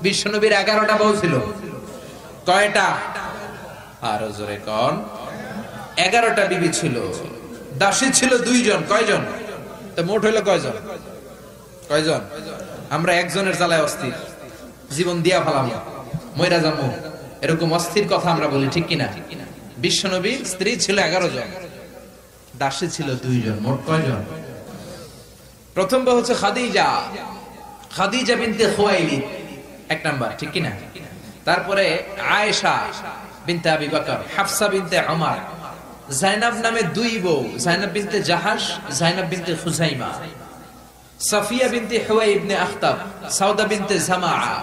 বিশ্বনবীর 11টা বউ ছিল। কয়টা? আরো জোরে কোন? 11টা বিবি ছিল। দাসী ছিল 2 জন। কয়জন? তো মোট হইলো কয়জন? কয়জন? আমরা একজনের জ্বালায় অস্থির, জীবন দিয়া ফেলাম, মইরা যাবো, এরকম অস্থির কথা আমরা বলি, ঠিক কিনা? বিশ্বনবীর স্ত্রী ছিল 11 জন, দাসী ছিল 2 জন। মোট কয়জন? প্রথম বউ হচ্ছে খাদিজা, খাদিজা বিনতে খুয়াইলিদ, 1 নাম্বার, ঠিক কিনা? তারপরে আয়েশা বিনতে আবি বকর, হাফসা বিনতে উমর, জাইনাব নামে 2 বউ, জাইনাব বিনতে জাহাশ, জাইনাব বিনতে খুজাইমা, সাফিয়া বিনতে হুয়াই ইবনে আখতাব, সাউদা বিনতে জামাআ,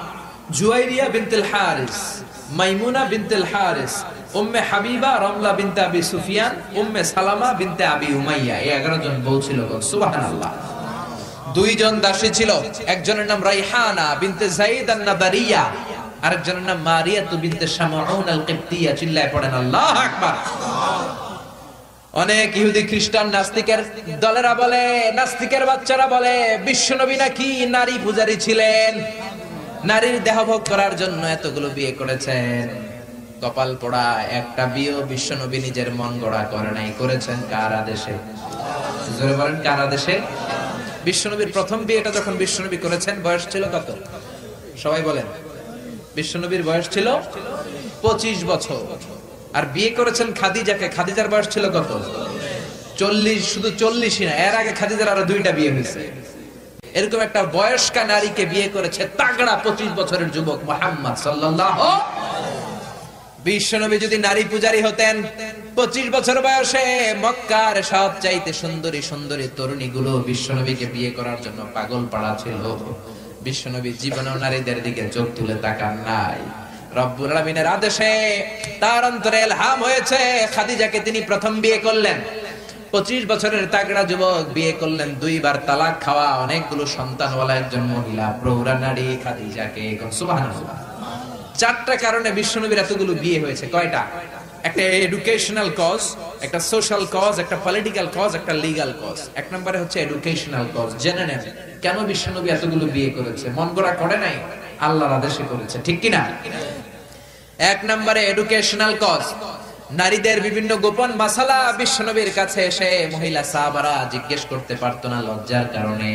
জুয়াইরিয়া বিনতে হারিস, মাইমুনা বিনতে হারিস, উম্মে হাবিবা রমলা বিনতে আবি সুফিয়ান, উম্মে সালামা বিনতে আবি উমাইয়া। এই 11 জন বউ ছিল। সুবহানাল্লাহ। 2 জন দাসী ছিল। একজনের নাম রাইহানা বিনতে যায়েদ আন-নাবারিয়া, আরেকজনের নাম মারিয়া বিনতে শামউন আল-কিবতিয়া। চিল্লায় পড়েন আল্লাহু আকবার। অনেক ইহুদি খ্রিস্টান নাস্তিকের দলেরা বলে, নাস্তিকের বাচ্চারা বলে বিশ্বনবী নাকি নারী পূজারী ছিলেন, নারীর দেহভোগ করার জন্য এতগুলো বিয়ে করেছেন। কপাল পোড়া, একটা বিয়ে বিশ্বনবী নিজের মন গড়া করে নাই, করেছেন কার আদেশে? জোরে বলেন, কার আদেশে? বিশ্বনবীর প্রথম বিয়েটা যখন বিশ্বনবী করেছেন বয়স ছিল কত? সবাই বলেন। বিশ্বনবীর বয়স ছিল 25 বছর। আর বিয়ে করেছেন খাদিজাকে, খাদিজার বয়স ছিল কত? 40। শুধু 40ই না, এর আগে খাদিজার আরো 2টা বিয়ে হয়েছে। এরকম একটা বয়স্কা নারীকে বিয়ে করেছে তাগড়া 25 বছরের যুবক মুহাম্মদ সাল্লাল্লাহু। বিশ্বনবী যদি নারী পূজারী হতেন, 25 বছর বয়সে মক্কার সবচাইতে সুন্দরী সুন্দরী তরুণীগুলো বিশ্বনবীকে বিয়ে করার জন্য পাগল পাড়া ছিল। বিশ্বনবী জীবনেও নারীদের দিকে চোখ তুলে তাকান নাই। রব্বুল আলামিনের আদেশে তার অন্তরে ইলহাম হয়েছে, খাদিজাকে তিনি প্রথম বিয়ে করলেন। 25 বছরের তাগড়া যুবক বিয়ে করলেন, 2 বার তালাক খাওয়া, অনেকগুলো সন্তানওয়ালা একজন মহিলা, প্রৌঢ়া নারী খাদিজাকে। সুবহানাল্লাহ। 4টা কারণে বিশ্বনবীর এতগুলো বিয়ে হয়েছে। কয়টা? একটা এডুকেশনাল কজ, একটা সোশ্যাল কজ, একটা পলিটিক্যাল কজ, একটা লিগ্যাল কজ। 1 নম্বরে হচ্ছে এডুকেশনাল কজ। জেনে নেন কেন বিশ্বনবী এতগুলো বিয়ে করেছে। মন গড়া করে নাই, আল্লাহর আদেশে করেছে, ঠিক কিনা? 1 নম্বরে এডুকেশনাল কজ। নারীদের বিভিন্ন গোপন মাসালা বিশ্বনবীর কাছে এসে মহিলা সাহাবারা জিজ্ঞেস করতে পারতো না লজ্জার কারণে।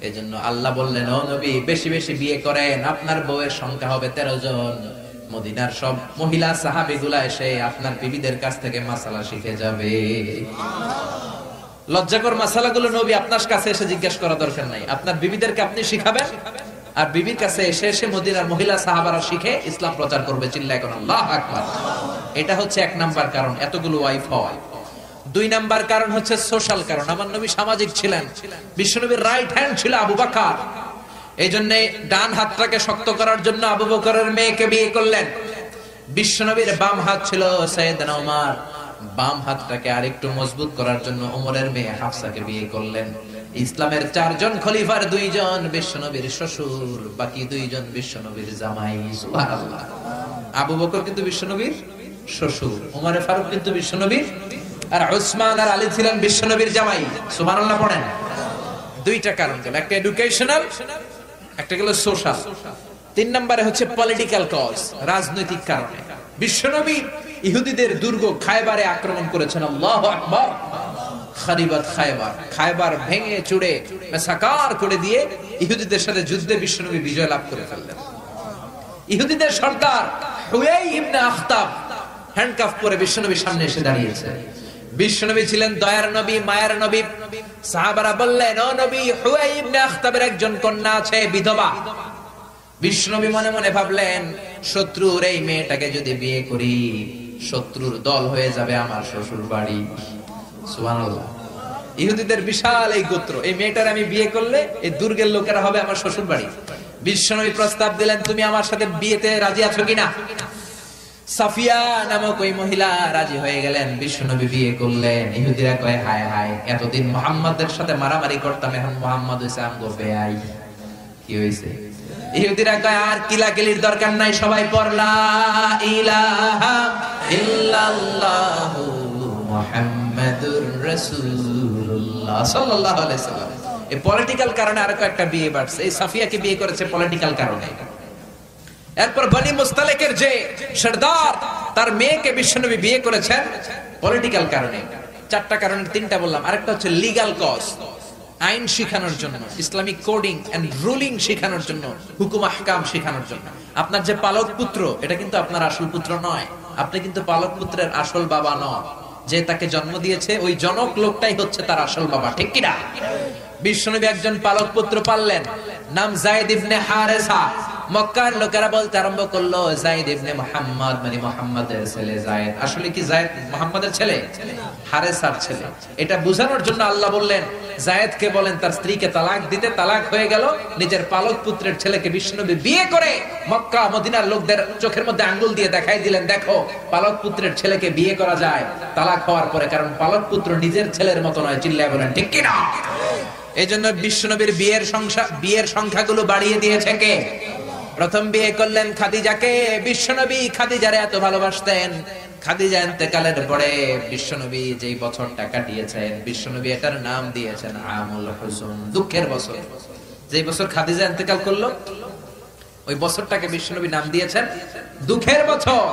এজন্য আল্লাহ বললেন, ও নবী বেশি বেশি বিয়ে করেন, আপনার বউয়ের সংখ্যা হবে 13 জন। মদিনার সব মহিলা সাহাবীগুলা এসে আপনার বিবিদের কাছ থেকে মাসালা শিখে যাবে। লজ্জাকর মাসালাগুলো নবী আপনার কাছে এসে জিজ্ঞেস করা দরকার নাই, আপনার বিবিদেরকে আপনি শিখাবেন, আর বিবির কাছে এসে এসে মদিনার মহিলা সাহাবারা শিখে ইসলাম প্রচার করবে। চিল্লায় কোন আল্লাহু আকবার। এটা হচ্ছে 1 নাম্বার কারণ এতগুলো ওয়াইফ হওয়া। 2 নাম্বার কারণ হচ্ছে সোশ্যাল কারণ। আমার নবী সামাজিক ছিলেন। বিশ্বনবীর রাইট হ্যান্ড ছিল আবু বকর, এই জন্য ডান হাতটাকে শক্ত করার জন্য আবু বকরের মেয়েকে বিয়ে করলেন। বিশ্বনবীর বাম হাত ছিল সাইয়েদনা ওমর, বাম হাতটাকে আরেকটু মজবুত করার জন্য ওমরের মেয়ে হাফসাকে বিয়ে করলেন। ইসলামের 4 জন খলিফার 2 জন বিশ্বনবীর শ্বশুর, বাকি 2 জন বিশ্বনবীর জামাই। সুবহানাল্লাহ। আবু বকর কিন্তু বিশ্বনবীর শ্বশুর, ওমর ফারুক কিন্তু বিশ্বনবীর, আর উসমান আর আলী ছিলেন বিশ্বনবীর জামাই। সুবহানাল্লাহ পড়েন। 2টা কারণ গেল, একটা এডুকেশনাল, একটা গেল সোশ্যাল। 3 নম্বরে হচ্ছে পলিটিক্যাল কজ, রাজনৈতিক কারণে। বিশ্বনবী ইহুদিদের দুর্গ খায়বারে আক্রমণ করেছেন। আল্লাহু আকবার। খারিবাত খায়বার, খায়বার ভেঙে চুড়ে মাসাকার করে দিয়ে ইহুদিদের সাথে যুদ্ধে বিশ্বনবী বিজয় লাভ করে ফেললেন। ইহুদিদের সর্দার হুয়াই ইবনে আখতাব হ্যান্ডকাফ পরে বিশ্বনবীর সামনে এসে দাঁড়িয়েছে। বিশ্বনবী ছিলেন দয়ার নবী, মায়ার নবী। সাহাবারা বললেন, ও নবী, হুয়াই ইবনে আখতাবের একজন কন্যা আছে, বিধবা। বিশ্বনবী মনে মনে ভাবলেন, শত্রুর এই মেয়েটাকে যদি বিয়ে করি, শত্রুর দল হয়ে যাবে আমার শ্বশুর বাড়ি। সুবহানাল্লাহ। ইহুদিদের বিশাল এই গোত্র, এই মেয়েটার আমি বিয়ে করলে এই দুর্গের লোকেরা হবে আমার শ্বশুর বাড়ি। বিশ্বনবী প্রস্তাব দিলেন, তুমি আমার সাথে বিয়েতে রাজি আছো কিনা? সাফিয়া নামক ওই মহিলা রাজি হয়ে গেলেন। বিশ্বনবী বিয়ে করলেন। ইহুদিরা কয়, হায় হায়, এতদিন মুহাম্মাদের সাথে মারামারি করতাম, এখন মুহাম্মদ হইছে আমগো বেয়াই। কি হইছে? ইহুদিরা কয়, আর কিলাকিলির দরকার নাই, সবাই পড় লা ইলাহা ইল্লাল্লাহু মুহাম্মাদুর রাসূলুল্লাহ সাল্লাল্লাহু আলাইহি সাল্লাম। এই পলিটিক্যাল কারণে আরো একটা বিয়ে বাড়ছে। এই সাফিয়াকে বিয়ে করেছে পলিটিক্যাল কারণে। এরপর বনি মুস্তালিকের যে সরদার, তার মেয়েকে বিশ্বনবী বিয়ে করেছেন পলিটিক্যাল কারণে। চারটা কারণে তিনটা বললাম, আরেকটা হচ্ছে লিগ্যাল কজ, আইন শিখানোর জন্য, ইসলামিক কোডিং এন্ড রুলিং শিখানোর জন্য, হুকুম আহকাম শিখানোর জন্য। আপনার যে পালক পুত্র, এটা কিন্তু আপনার আসল পুত্র নয়, আপনি কিন্তু পালক পুত্রের আসল বাবা নন। যে তাকে জন্ম দিয়েছে ওই জনক লোকটাই হচ্ছে তার আসল বাবা, ঠিক কিনা? বিশ্বনবী একজন পালক পুত্র পাললেন, নাম যায়েদ ইবনে হারেসা। মক্কার লোকেরা বলতে আরম্ভ করলো যায়েদ ইবনে মুহাম্মদ, মানে মুহাম্মাদের ছেলে যায়েদ। আসলে কি যায়েদ মুহাম্মাদের ছেলে? হারেসার ছেলে। এটা বোঝানোর জন্য আল্লাহ বললেন যায়েদকে বলেন তার স্ত্রীকে তালাক দিতে। তালাক হয়ে গেল, নিজের পালক পুত্রের ছেলেকে বিশ্বনবী বিয়ে করে মক্কা মদিনার লোকদের চোখের মধ্যে আঙ্গুল দিয়ে দেখাই দিলেন, দেখো পালক পুত্রের ছেলেকে বিয়ে করা যায় তালাক হওয়ার পরে, কারণ পালক পুত্র নিজের ছেলের মতো নয়। চিল্লায় বলেন ঠিক কিনা? এই জন্য বিশ্বনবীর বিয়ের সংখ্যাগুলো বাড়িয়ে দিয়েছে কে? প্রথম বিয়ে করলেন খাদিজাকে। বিশ্বনবী খাদিজারে এত ভালোবাসতেন, খাদিজা ইন্তেকালের পরে বিশ্বনবী যেই বছরটা কাটিয়েছেন, বিশ্বনবী এটার নাম দিয়েছেন আমুল হুজুন, দুঃখের বছর। যেই বছর খাদিজা ইন্তেকাল করলো ওই বছরটাকে বিশ্বনবী নাম দিয়েছেন দুঃখের বছর।